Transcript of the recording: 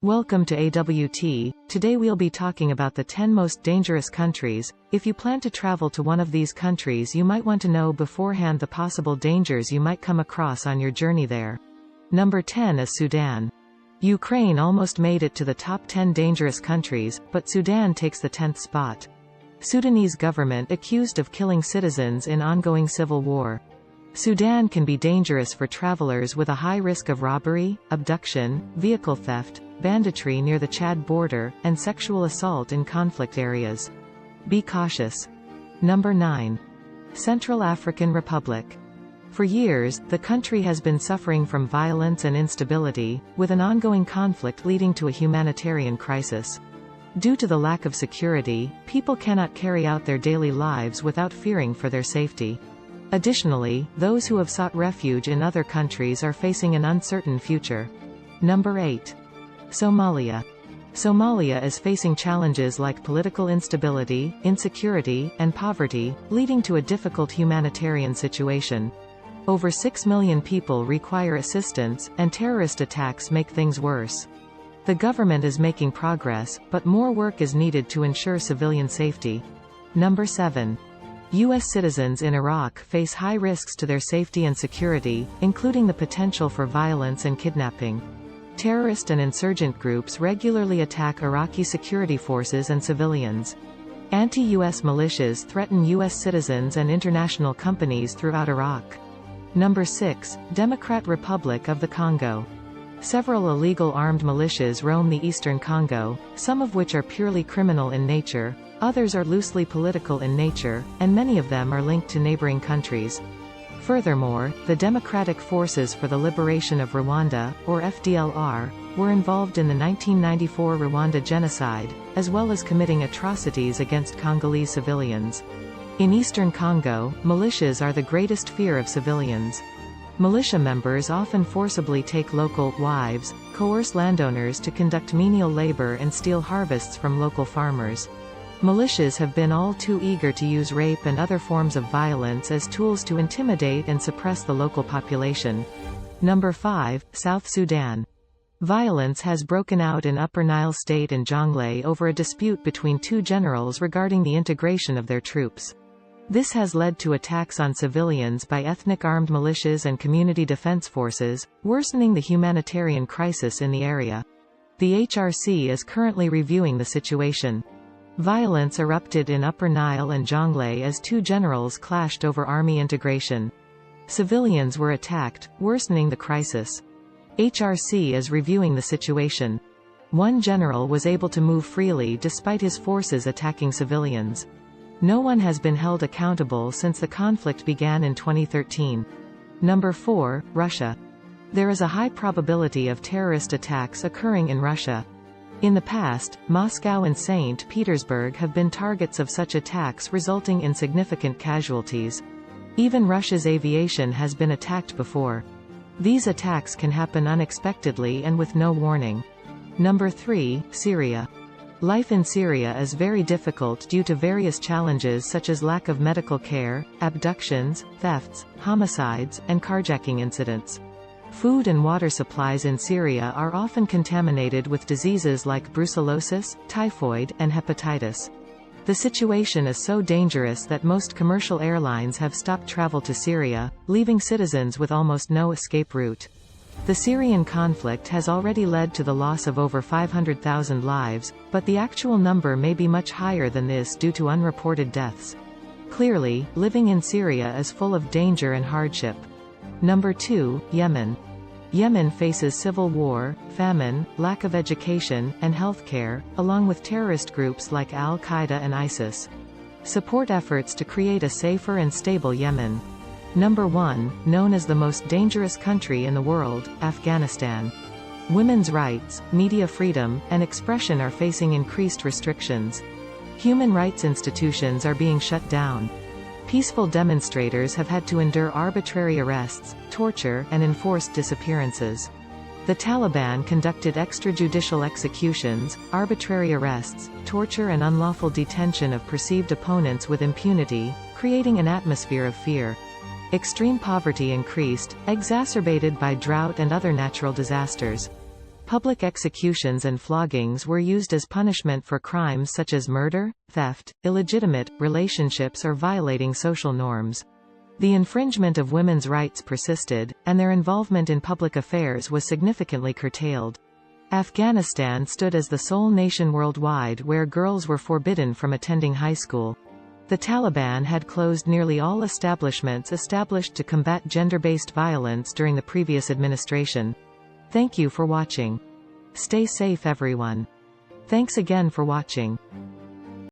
Welcome to AWT. Today we'll be talking about the 10 most dangerous countries. If you plan to travel to one of these countries, you might want to know beforehand the possible dangers you might come across on your journey there. Number 10 is Sudan. Ukraine almost made it to the top 10 dangerous countries, but Sudan takes the 10th spot. Sudanese government accused of killing citizens in ongoing civil war. Sudan can be dangerous for travelers with a high risk of robbery, abduction, vehicle theft, banditry near the Chad border, and sexual assault in conflict areas. Be cautious. Number 9. Central African Republic. For years, the country has been suffering from violence and instability, with an ongoing conflict leading to a humanitarian crisis. Due to the lack of security, people cannot carry out their daily lives without fearing for their safety. Additionally, those who have sought refuge in other countries are facing an uncertain future. Number 8. Somalia. Somalia is facing challenges like political instability, insecurity, and poverty, leading to a difficult humanitarian situation. Over 6 million people require assistance, and terrorist attacks make things worse. The government is making progress, but more work is needed to ensure civilian safety. Number 7. U.S. citizens in Iraq face high risks to their safety and security, including the potential for violence and kidnapping. Terrorist and insurgent groups regularly attack Iraqi security forces and civilians. Anti-U.S. militias threaten U.S. citizens and international companies throughout Iraq. Number 6. Democratic Republic of the Congo. Several illegal armed militias roam the eastern Congo, some of which are purely criminal in nature, others are loosely political in nature, and many of them are linked to neighboring countries. Furthermore, the Democratic Forces for the Liberation of Rwanda, or FDLR, were involved in the 1994 Rwanda genocide, as well as committing atrocities against Congolese civilians. In eastern Congo, militias are the greatest fear of civilians. Militia members often forcibly take local wives, coerce landowners to conduct menial labor and steal harvests from local farmers. Militias have been all too eager to use rape and other forms of violence as tools to intimidate and suppress the local population. Number 5. South Sudan. Violence has broken out in Upper Nile State and Jonglei over a dispute between two generals regarding the integration of their troops. This has led to attacks on civilians by ethnic armed militias and community defense forces, worsening the humanitarian crisis in the area. The HRC is currently reviewing the situation. Violence erupted in Upper Nile and Jonglei as two generals clashed over army integration. Civilians were attacked, worsening the crisis. HRC is reviewing the situation. One general was able to move freely despite his forces attacking civilians. No one has been held accountable since the conflict began in 2013. Number 4. Russia. There is a high probability of terrorist attacks occurring in Russia. In the past, Moscow and St. Petersburg have been targets of such attacks, resulting in significant casualties. Even Russia's aviation has been attacked before. These attacks can happen unexpectedly and with no warning. Number 3. Syria. Life in Syria is very difficult due to various challenges such as lack of medical care, abductions, thefts, homicides, and carjacking incidents. Food and water supplies in Syria are often contaminated with diseases like brucellosis, typhoid, and hepatitis. The situation is so dangerous that most commercial airlines have stopped travel to Syria, leaving citizens with almost no escape route. The Syrian conflict has already led to the loss of over 500,000 lives, but the actual number may be much higher than this due to unreported deaths. Clearly, living in Syria is full of danger and hardship. Number 2. Yemen. Yemen faces civil war, famine, lack of education, and healthcare, along with terrorist groups like Al-Qaeda and ISIS. Support efforts to create a safer and stable Yemen. Number 1. Known as the most dangerous country in the world, Afghanistan. Women's rights, media freedom, and expression are facing increased restrictions. Human rights institutions are being shut down. Peaceful demonstrators have had to endure arbitrary arrests, torture, and enforced disappearances. The Taliban conducted extrajudicial executions, arbitrary arrests, torture and unlawful detention of perceived opponents with impunity, creating an atmosphere of fear. Extreme poverty increased, exacerbated by drought and other natural disasters. Public executions and floggings were used as punishment for crimes such as murder, theft, illegitimate relationships or violating social norms. The infringement of women's rights persisted, and their involvement in public affairs was significantly curtailed. Afghanistan stood as the sole nation worldwide where girls were forbidden from attending high school. The Taliban had closed nearly all establishments established to combat gender-based violence during the previous administration. Thank you for watching. Stay safe everyone. Thanks again for watching.